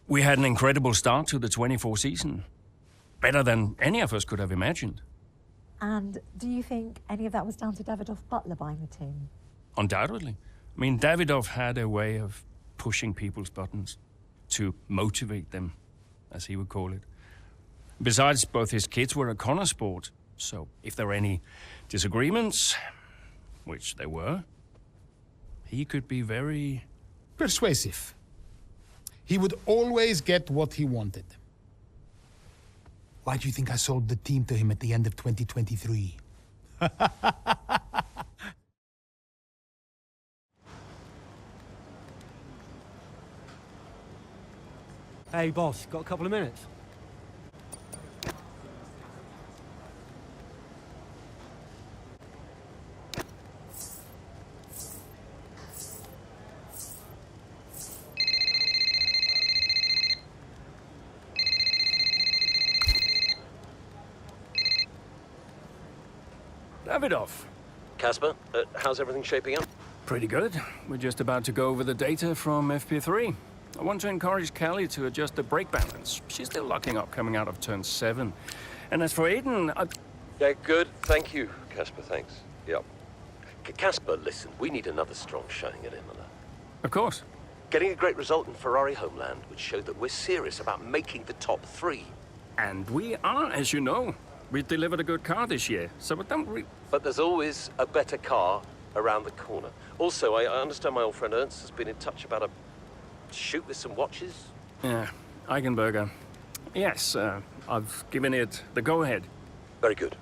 We had an incredible start to the 24 season. Better than any of us could have imagined. And do you think any of that was down to Davidoff Butler buying the team? Undoubtedly. I mean, Davidoff had a way of pushing people's buttons to motivate them, as he would call it. Besides, both his kids were a Connor sport, so if there were any disagreements, which there were, he could be very... persuasive. He would always get what he wanted. Why do you think I sold the team to him at the end of 2023? Hey, boss, got a couple of minutes? Davidoff. Casper, how's everything shaping up? Pretty good. We're just about to go over the data from FP3. I want to encourage Callie to adjust the brake balance. She's still locking up coming out of turn 7. And as for Aiden, Yeah, good. Thank you, Casper, thanks. Yep. Casper, listen, we need another strong showing at Imola. Of course. Getting a great result in Ferrari homeland would show that we're serious about making the top 3. And we are, as you know. We delivered a good car this year, so But there's always a better car around the corner. Also, I understand my old friend Ernst has been in touch about a shoot with some watches. Yeah, Eigenberger. Yes, I've given it the go-ahead. Very good.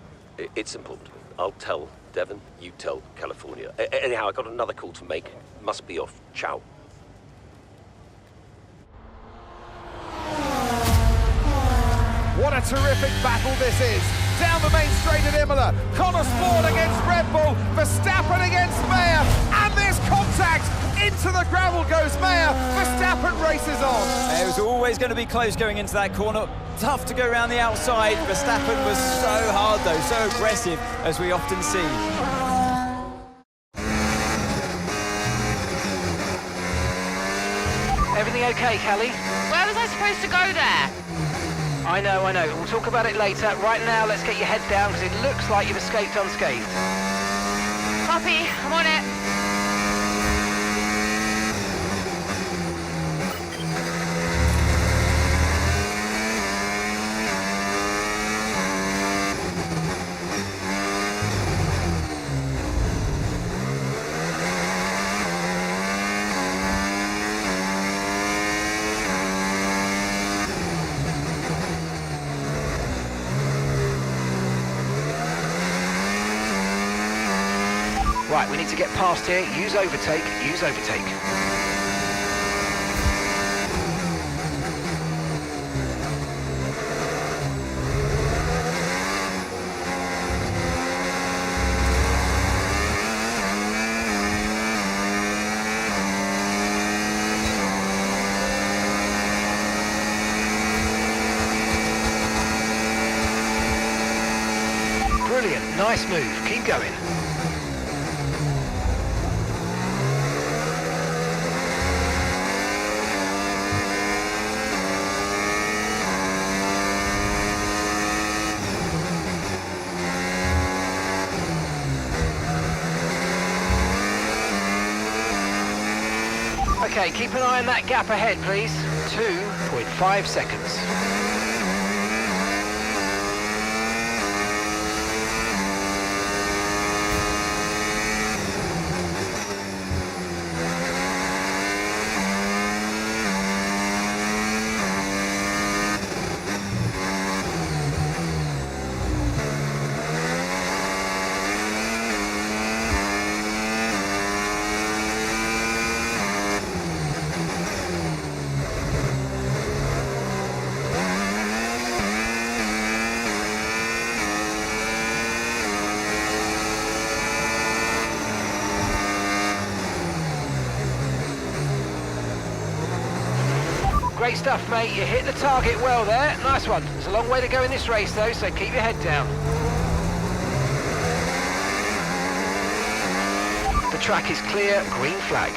It's important. I'll tell Devon, you tell California. Anyhow, I got another call to make. Must be off. Ciao. What a terrific battle this is. Down the main straight at Imola. Connor Sport against Red Bull. Verstappen against Mayer. And there's contact. Into the gravel goes Mayer. Verstappen races on. It was always going to be close going into that corner. Tough to go around the outside. Verstappen was so hard though, so aggressive, as we often see. Everything okay, Callie? Where was I supposed to go there? I know. We'll talk about it later. Right now, let's get your head down, because it looks like you've escaped unscathed. Copy, I'm on it. Right, we need to get past here. Use overtake. Brilliant, nice move. Keep going. Okay, keep an eye on that gap ahead, please. 2.5 seconds. Great stuff, mate. You hit the target well there. Nice one. There's a long way to go in this race, though, so keep your head down. The track is clear. Green flag.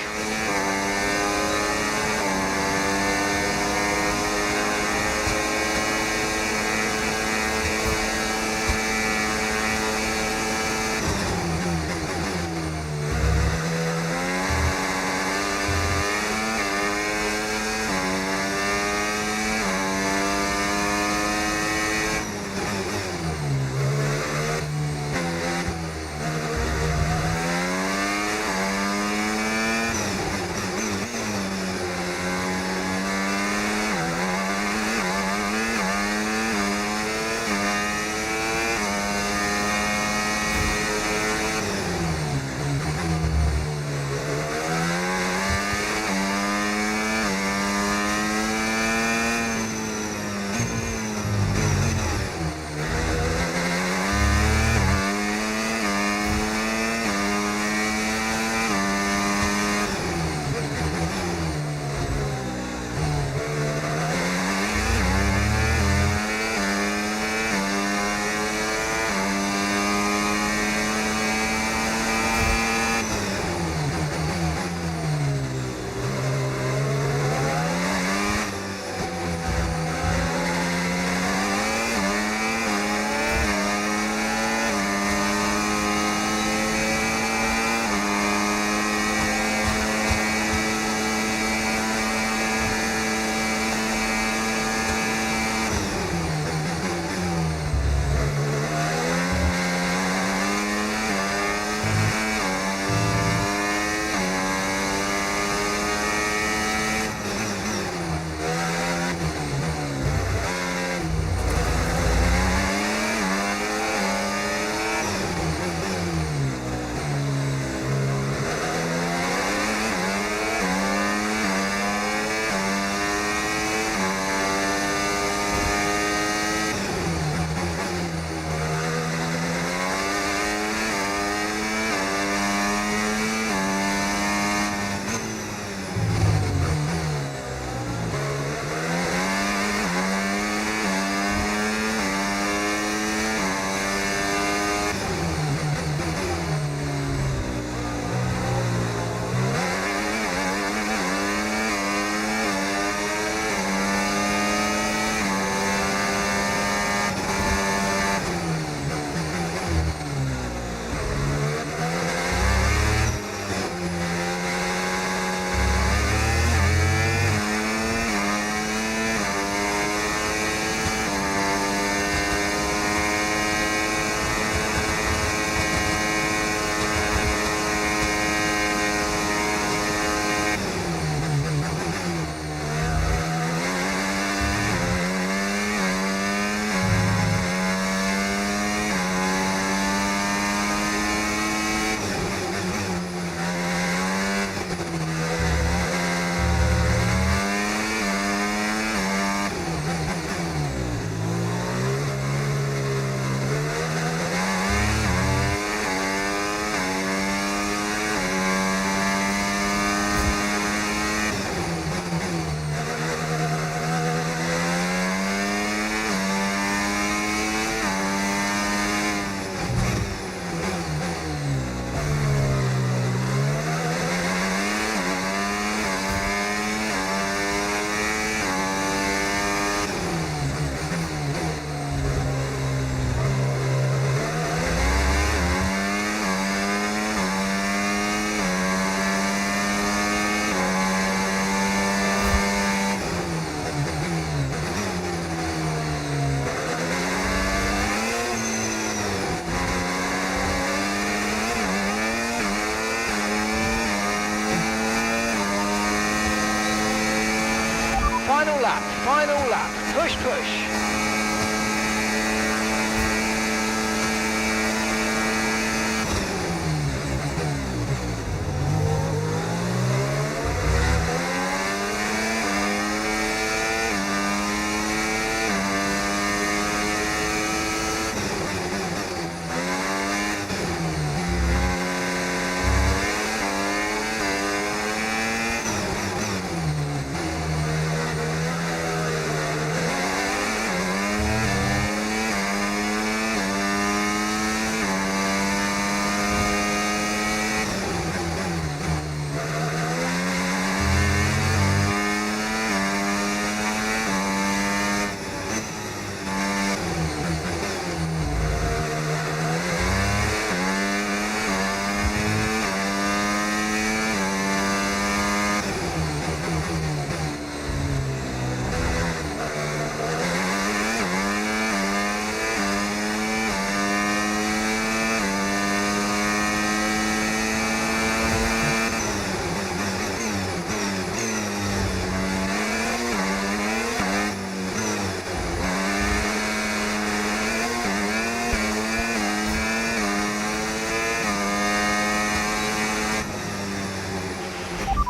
Final lap, final lap. Push, push.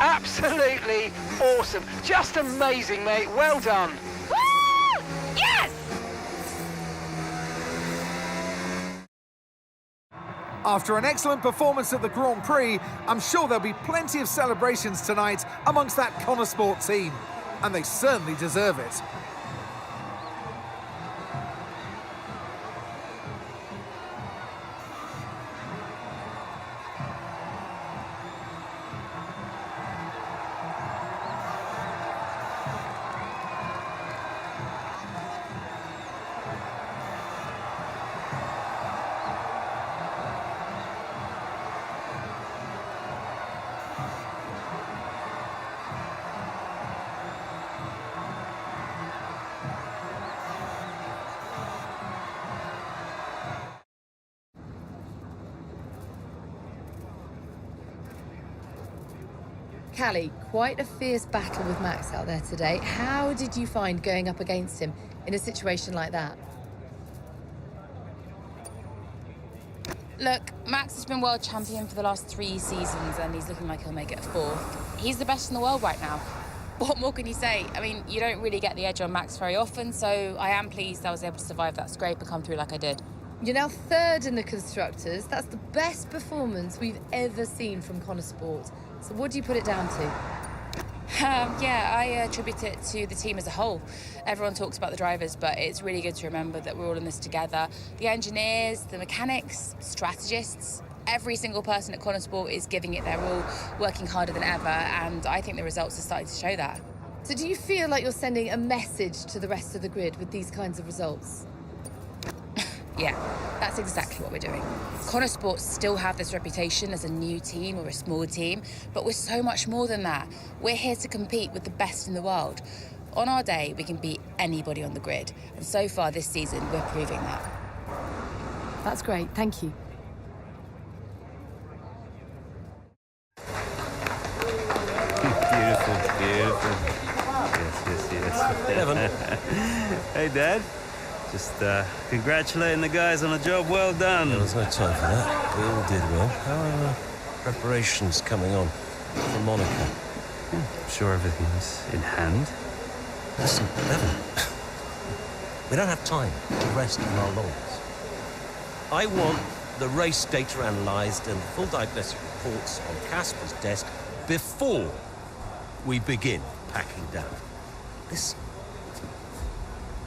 Absolutely awesome. Just amazing, mate. Well done. Woo! Yes! After an excellent performance at the Grand Prix, I'm sure there'll be plenty of celebrations tonight amongst that Connosport team. And they certainly deserve it. Callie, quite a fierce battle with Max out there today. How did you find going up against him in a situation like that? Look, Max has been world champion for the last 3 seasons and he's looking like he'll make it a 4th. He's the best in the world right now. What more can you say? I mean, you don't really get the edge on Max very often, so I am pleased I was able to survive that scrape and come through like I did. You're now 3rd in the Constructors. That's the best performance we've ever seen from Connosport. So what do you put it down to? Yeah, I attribute it to the team as a whole. Everyone talks about the drivers, but it's really good to remember that we're all in this together. The engineers, the mechanics, strategists, every single person at Connosport is giving it their all, working harder than ever, and I think the results are starting to show that. So do you feel like you're sending a message to the rest of the grid with these kinds of results? Yeah, that's exactly what we're doing. Connosport still have this reputation as a new team or a small team, but we're so much more than that. We're here to compete with the best in the world. On our day, we can beat anybody on the grid, and so far this season, we're proving that. That's great, thank you. Beautiful, beautiful. Yes. Evan. Hey, Dad. Just congratulating the guys on a job well done. There was no time for that. We all did well. How are preparations coming on for Monaco? I'm sure everything's in hand. Listen, Evan, we don't have time to rest on our laurels. I want the race data analysed and full diagnostic reports on Casper's desk before we begin packing down. Listen,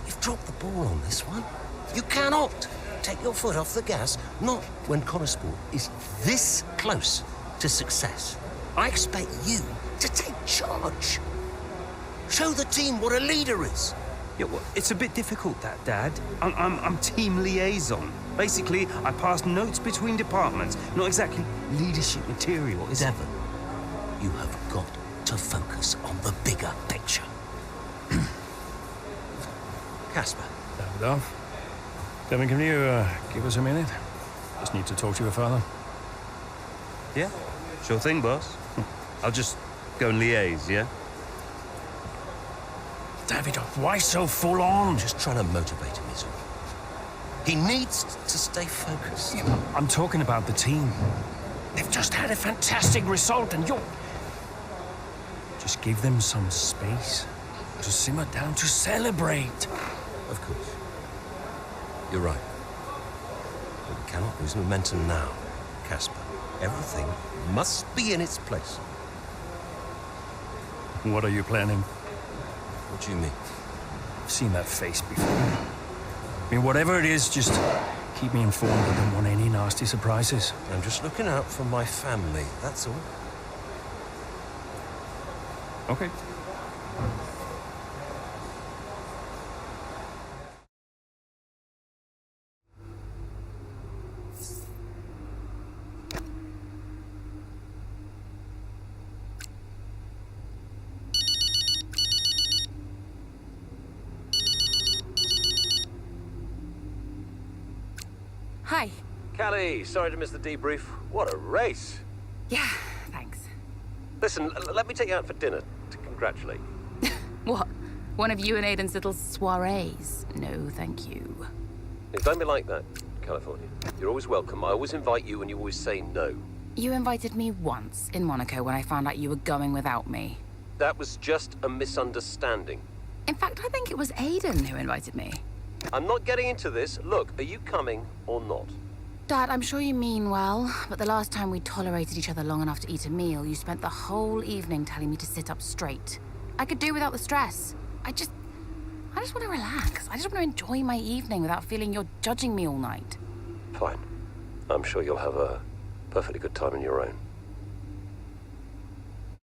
you've dropped the ball on this one. You cannot take your foot off the gas, not when Connosport is this close to success. I expect you to take charge. Show the team what a leader is. Yeah, well, it's a bit difficult, that, Dad. I'm team liaison. Basically, I pass notes between departments. Not exactly leadership material. Devon, you have got to focus on the bigger picture. Casper. Davidoff. Devin, can you give us a minute? Just need to talk to your father. Yeah, sure thing, boss. I'll just go and liaise, yeah? Davidoff, why so full on? Just trying to motivate him, is all. He needs to stay focused. Yeah, I'm talking about the team. They've just had a fantastic result, and you're... Just give them some space to simmer down, to celebrate. Of course. You're right. But we cannot lose momentum now, Casper. Everything must be in its place. What are you planning? What do you mean? I've seen that face before. I mean, whatever it is, just keep me informed. I don't want any nasty surprises. I'm just looking out for my family, that's all. Okay. Hi. Callie, sorry to miss the debrief. What a race. Yeah, thanks. Listen, let me take you out for dinner to congratulate you. What? One of you and Aiden's little soirees? No, thank you. Don't be like that, California. You're always welcome. I always invite you and you always say no. You invited me once in Monaco when I found out you were going without me. That was just a misunderstanding. In fact, I think it was Aiden who invited me. I'm not getting into this. Look, are you coming or not? Dad, I'm sure you mean well, but the last time we tolerated each other long enough to eat a meal, you spent the whole evening telling me to sit up straight. I could do without the stress. I just want to relax. I just want to enjoy my evening without feeling you're judging me all night. Fine. I'm sure you'll have a perfectly good time on your own.